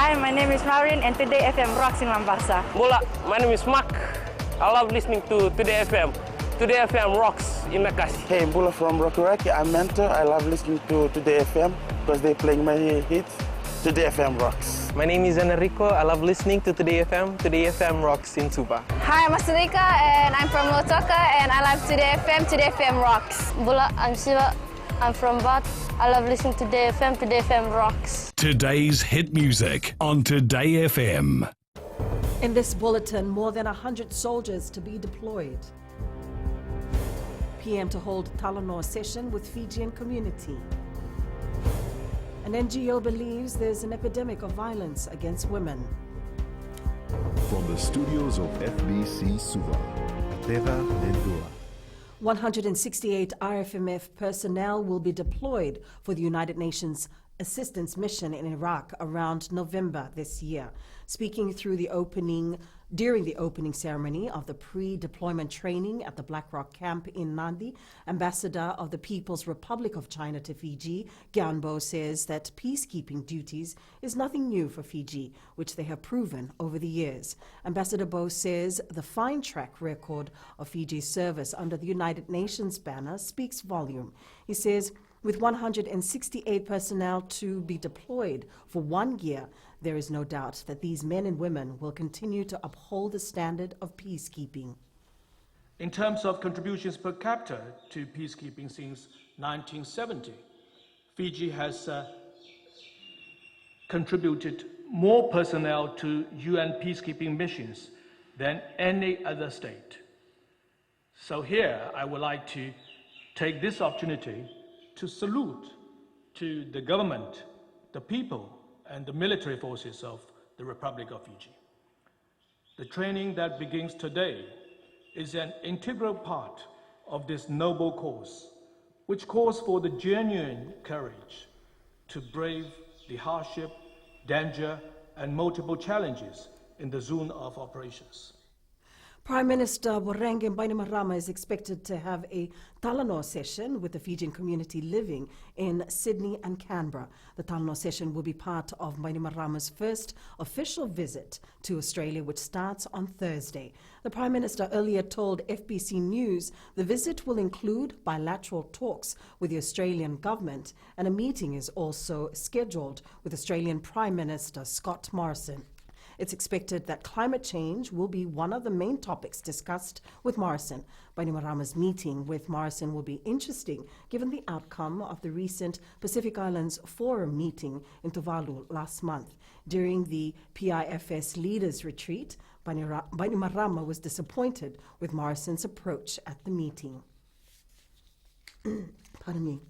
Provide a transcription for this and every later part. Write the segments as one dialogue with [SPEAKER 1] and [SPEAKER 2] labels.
[SPEAKER 1] Hi, my name is Maureen and today FM rocks in Mombasa.
[SPEAKER 2] Mula, my name is Mark. I love listening to Today FM. Today FM rocks in Makassi.
[SPEAKER 3] Hey, Bula from Rockawaki. I'm Mentor. I love listening to Today FM because they're playing my hits. Today FM rocks.
[SPEAKER 4] My name is Enrico. I love listening to Today FM. Today FM rocks in Suva.
[SPEAKER 5] Hi, I'm Asrika and I'm from Lotoka and I love Today FM. Today FM rocks.
[SPEAKER 6] Bula, I'm Siva. I'm from Bat. I love listening to Today FM. Today FM rocks.
[SPEAKER 7] Today's hit music on Today FM.
[SPEAKER 8] In this bulletin, more than 100 soldiers to be deployed. PM to hold Talanoa session with Fijian community. An NGO believes there's an epidemic of violence against women.
[SPEAKER 9] From the studios of FBC Suva, Terra Lendua.
[SPEAKER 8] 168 RFMF personnel will be deployed for the United Nations assistance mission in Iraq around November this year. Speaking during the opening ceremony of the pre-deployment training at the Black Rock camp in Nadi, Ambassador of the People's Republic of China to Fiji, Gyanbo, says that peacekeeping duties is nothing new for Fiji, which they have proven over the years. Ambassador Bo says the fine track record of Fiji's service under the United Nations banner speaks volume. He says, with 168 personnel to be deployed for 1 year, there is no doubt that these men and women will continue to uphold the standard of peacekeeping.
[SPEAKER 10] In terms of contributions per capita to peacekeeping since 1970, Fiji has contributed more personnel to UN peacekeeping missions than any other state. So here I would like to take this opportunity to salute to the government, the people, and the military forces of the Republic of Fiji. The training that begins today is an integral part of this noble cause, which calls for the genuine courage to brave the hardship, danger, and multiple challenges in the zone of operations.
[SPEAKER 8] Prime Minister Borengue Bainimarama is expected to have a Talanoa session with the Fijian community living in Sydney and Canberra. The Talanoa session will be part of Bainimarama's first official visit to Australia, which starts on Thursday. The Prime Minister earlier told FBC News the visit will include bilateral talks with the Australian government, and a meeting is also scheduled with Australian Prime Minister Scott Morrison. It's expected that climate change will be one of the main topics discussed with Morrison. Bainimarama's meeting with Morrison will be interesting given the outcome of the recent Pacific Islands Forum meeting in Tuvalu last month. During the PIFS Leaders Retreat, Bainimarama was disappointed with Morrison's approach at the meeting. Pardon me.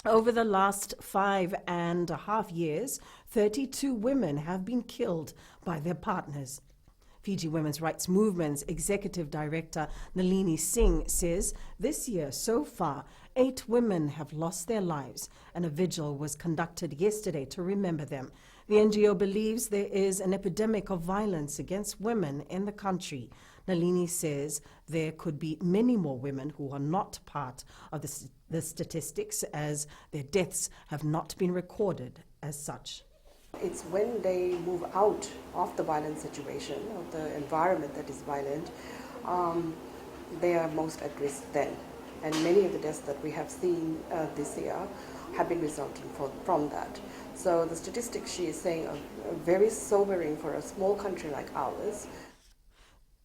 [SPEAKER 8] Over the last 5.5 years, 32 women have been killed by their partners. Fiji Women's Rights Movement's Executive Director Nalini Singh says this year so far, 8 women have lost their lives, and a vigil was conducted yesterday to remember them. The NGO believes there is an epidemic of violence against women in the country. Nalini says there could be many more women who are not part of the statistics, as their deaths have not been recorded as such.
[SPEAKER 11] It's when they move out of the violent situation, of the environment that is violent, they are most at risk then. And many of the deaths that we have seen this year have been resulting from that. So the statistics she is saying are very sobering for a small country like ours.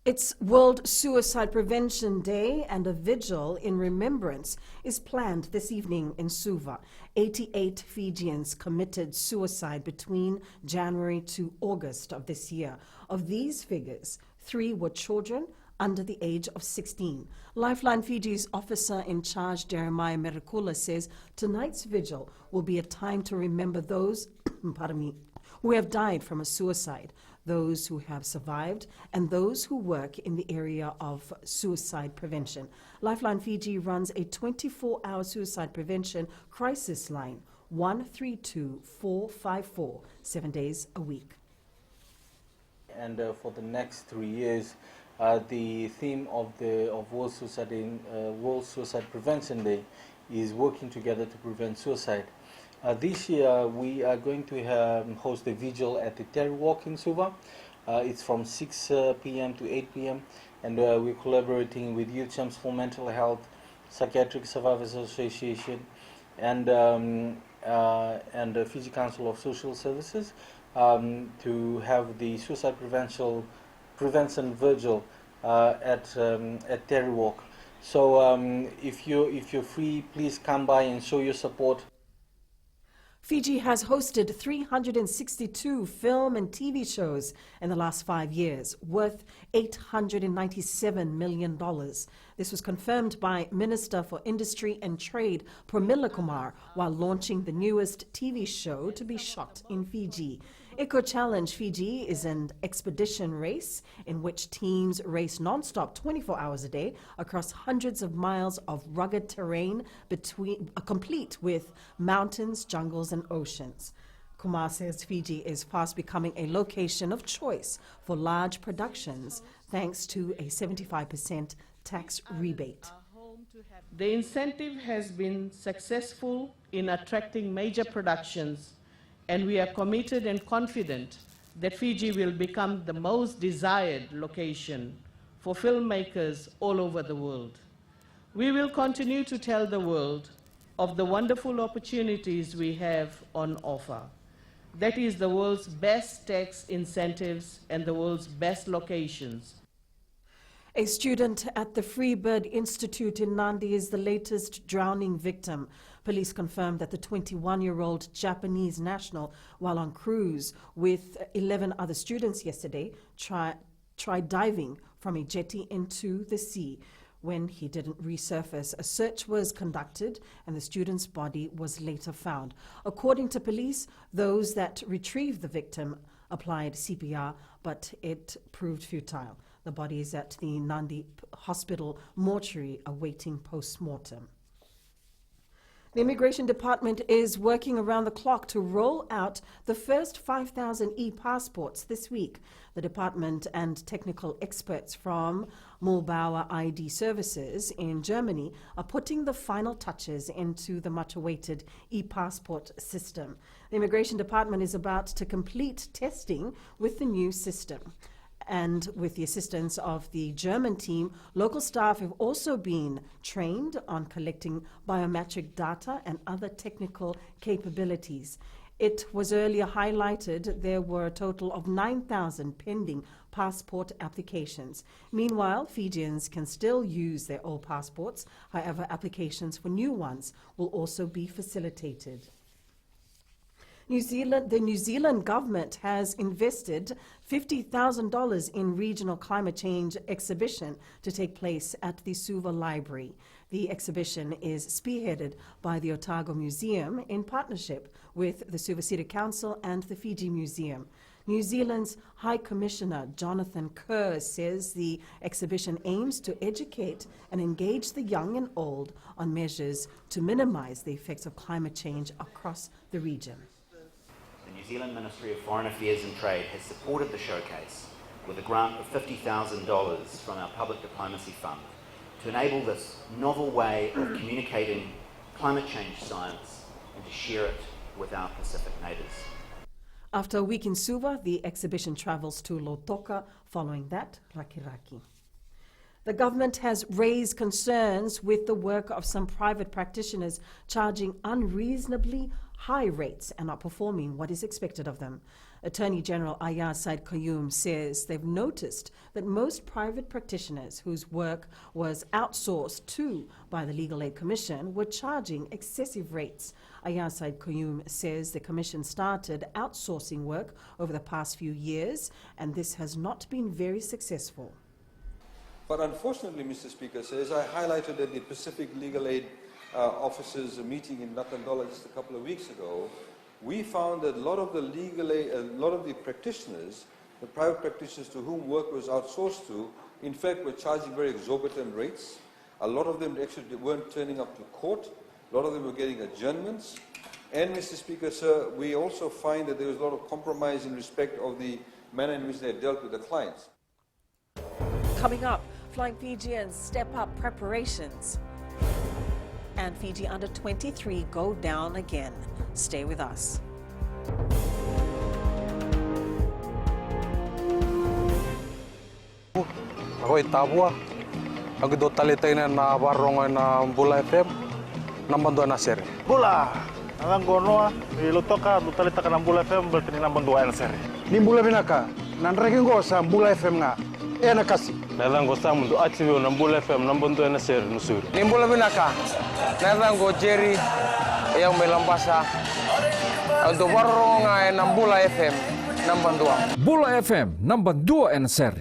[SPEAKER 8] It's World Suicide Prevention Day, and a vigil in remembrance is planned this evening in Suva. 88 Fijians committed suicide between January to August of this year. Of these figures, 3 were children under the age of 16. Lifeline Fiji's officer in charge, Jeremiah Merikula, says tonight's vigil will be a time to remember those who have died from a suicide, those who have survived, and those who work in the area of suicide prevention. Lifeline Fiji runs a 24-hour suicide prevention crisis line, 132-454, 7 days a week.
[SPEAKER 4] And for the next 3 years, the theme of World Suicide Prevention Day is working together to prevent suicide. This year we are going to host a vigil at the Terry Walk in Suva. It's from 6 p.m. to 8 p.m. and we're collaborating with Youth Champs for Mental Health, Psychiatric Survivors Association, and the Fiji Council of Social Services to have the suicide prevention vigil at Terry Walk. So if you're free, please come by and show your support.
[SPEAKER 8] Fiji has hosted 362 film and TV shows in the last 5 years, worth $897 million. This was confirmed by Minister for Industry and Trade, Pramila Kumar, while launching the newest TV show to be shot in Fiji. Eco Challenge Fiji is an expedition race in which teams race non-stop 24 hours a day across hundreds of miles of rugged terrain complete with mountains, jungles and oceans. Kumar says Fiji is fast becoming a location of choice for large productions thanks to a 75% tax rebate.
[SPEAKER 12] The incentive has been successful in attracting major productions, and we are committed and confident that Fiji will become the most desired location for filmmakers all over the world. We will continue to tell the world of the wonderful opportunities we have on offer. That is the world's best tax incentives and the world's best locations.
[SPEAKER 8] A student at the Freebird Institute in Nandi is the latest drowning victim. Police confirmed that the 21-year-old Japanese national, while on cruise with 11 other students yesterday, tried diving from a jetty into the sea. When he didn't resurface, a search was conducted and the student's body was later found. According to police, those that retrieved the victim applied CPR, but it proved futile. The body is at the Nandi Hospital mortuary awaiting post-mortem. The Immigration Department is working around the clock to roll out the first 5,000 e-passports this week. The department and technical experts from Mulbauer ID Services in Germany are putting the final touches into the much-awaited e-passport system. The Immigration Department is about to complete testing with the new system. And with the assistance of the German team, local staff have also been trained on collecting biometric data and other technical capabilities. It was earlier highlighted there were a total of 9,000 pending passport applications. Meanwhile, Fijians can still use their old passports. However, applications for new ones will also be facilitated. The New Zealand government has invested $50,000 in regional climate change exhibition to take place at the Suva Library. The exhibition is spearheaded by the Otago Museum in partnership with the Suva City Council and the Fiji Museum. New Zealand's High Commissioner Jonathan Kerr says the exhibition aims to educate and engage the young and old on measures to minimize the effects of climate change across the region.
[SPEAKER 13] The New Zealand Ministry of Foreign Affairs and Trade has supported the showcase with a grant of $50,000 from our Public Diplomacy Fund to enable this novel way of communicating climate change science and to share it with our Pacific neighbours.
[SPEAKER 8] After a week in Suva, the exhibition travels to Lautoka, following that, Rakiraki. The government has raised concerns with the work of some private practitioners charging unreasonably high rates and not performing what is expected of them. Attorney General Ayaz Said Qayyum says they've noticed that most private practitioners whose work was outsourced to by the Legal Aid Commission were charging excessive rates. Ayaz Said Qayyum says the Commission started outsourcing work over the past few years, and this has not been very successful.
[SPEAKER 14] But unfortunately, Mr. Speaker, as I highlighted at the Pacific Legal Aid officers meeting in Lakandola just a couple of weeks ago, we found that a lot of the practitioners, the private practitioners to whom work was outsourced to, in fact were charging very exorbitant rates. A lot of them actually weren't turning up to court. A lot of them were getting adjournments. And, Mr. Speaker, sir, we also find that there was a lot of compromise in respect of the manner in which they dealt with the clients.
[SPEAKER 8] Coming up, Flying Fijians step up preparations. And and Fiji under 23 go down again. Stay with us.
[SPEAKER 15] Ako itabua. Ako do talitay na warong na Bula FM. Nambando na sir.
[SPEAKER 16] Bula. Ang gono ilutoka do talita ka ng Bula FM berarti nambando na sir.
[SPEAKER 15] Ni Bula binaka. Nanreken go sa Bula FM nga. Na kasi.
[SPEAKER 2] Nadang ko sa mundo active ng Bula FM nambando na sir nusur.
[SPEAKER 15] Ni Bula binaka. Nadang go Jerry yang melambasa. Do warong nga ng Bula FM nambando.
[SPEAKER 17] Bula FM nambando na sir.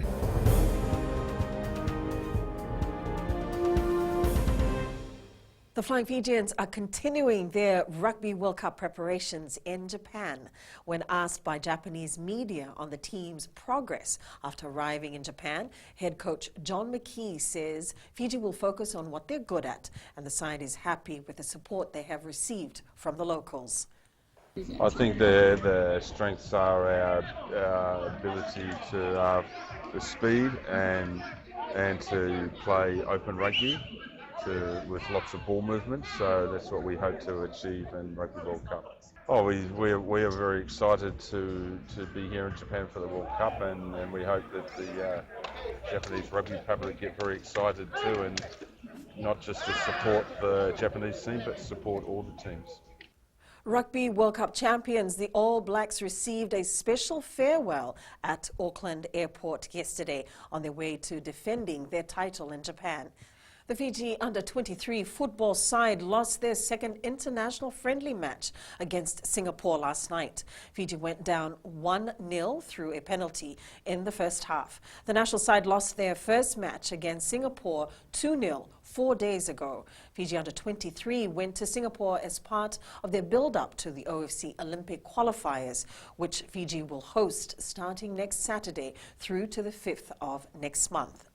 [SPEAKER 8] The Flying Fijians are continuing their Rugby World Cup preparations in Japan. When asked by Japanese media on the team's progress after arriving in Japan, head coach John McKee says Fiji will focus on what they're good at, and the side is happy with the support they have received from the locals.
[SPEAKER 18] I think the strengths are our ability to the speed and to play open rugby. With lots of ball movement, so that's what we hope to achieve in Rugby World Cup. Oh, we are very excited to be here in Japan for the World Cup, and we hope that the Japanese rugby public get very excited too, and not just to support the Japanese team, but support all the teams.
[SPEAKER 8] Rugby World Cup champions, the All Blacks, received a special farewell at Auckland Airport yesterday on their way to defending their title in Japan. The Fiji under-23 football side lost their second international friendly match against Singapore last night. Fiji went down 1-0 through a penalty in the first half. The national side lost their first match against Singapore 2-0 4 days ago. Fiji under-23 went to Singapore as part of their build-up to the OFC Olympic qualifiers, which Fiji will host starting next Saturday through to the 5th of next month.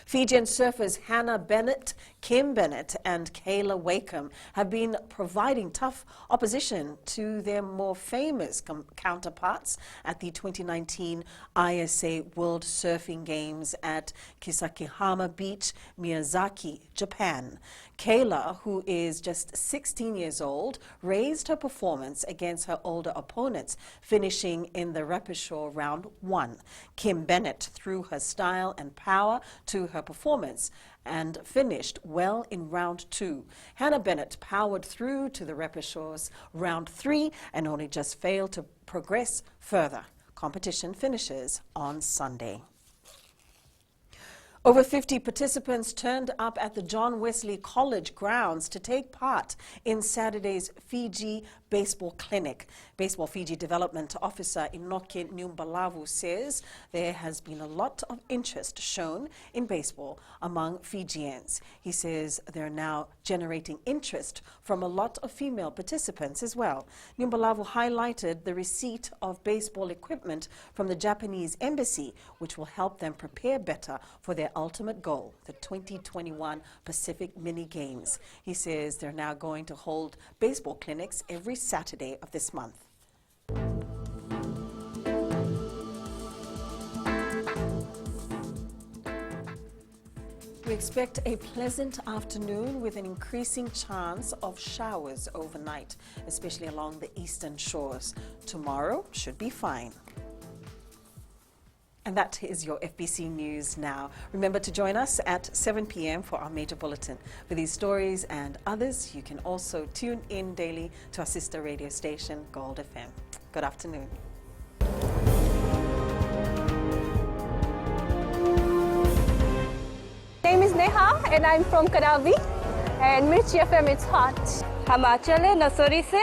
[SPEAKER 8] Fijian surfers Hannah Bennett, Kim Bennett and Kayla Wakeham have been providing tough opposition to their more famous counterparts at the 2019 ISA World Surfing Games at Kisakihama Beach, Miyazaki, Japan. Kayla, who is just 16 years old, raised her performance against her older opponents, finishing in the Rapishore round 1. Kim Bennett threw her style and power to her performance and finished well in round 2. Hannah Bennett powered through to the Rapishores round 3 and only just failed to progress further. Competition finishes on Sunday. Over 50 participants turned up at the John Wesley College grounds to take part in Saturday's Fiji Baseball Clinic. Baseball Fiji Development Officer Inoke Nyumbalavu says there has been a lot of interest shown in baseball among Fijians. He says they're now generating interest from a lot of female participants as well. Nyumbalavu highlighted the receipt of baseball equipment from the Japanese embassy, which will help them prepare better for their ultimate goal, the 2021 Pacific Mini Games. He says they're now going to hold baseball clinics every Saturday of this month. We expect a pleasant afternoon with an increasing chance of showers overnight, especially along the eastern shores. Tomorrow should be fine. And that is your FBC News now. Remember to join us at 7 p.m. for our major bulletin. For these stories and others, you can also tune in daily to our sister radio station, Gold FM. Good afternoon.
[SPEAKER 5] My name is Neha and I'm from Karavi. And Mirchi FM, it's hot.
[SPEAKER 6] हम आचल नसोरी से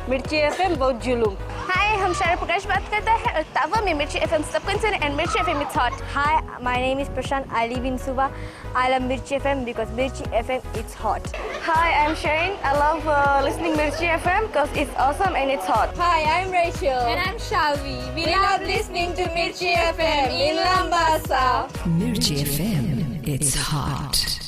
[SPEAKER 6] मिर्ची FM बहुत जुलूम.
[SPEAKER 5] Hi, हम शारा प्रकाश बात करता है और तावा में Mirchi FM सब concern and Mirchi FM, it's hot.
[SPEAKER 6] Hi, my name is Prashant. I live in Suva. I love Mirchi FM because Mirchi FM it's hot.
[SPEAKER 5] Hi, I'm Shane. I love listening Mirchi FM because it's awesome and it's hot.
[SPEAKER 6] Hi, I'm Rachel.
[SPEAKER 5] And I'm Shavi. We love listening to Mirchi FM in Lambasa.
[SPEAKER 19] Mirchi FM, it's hot.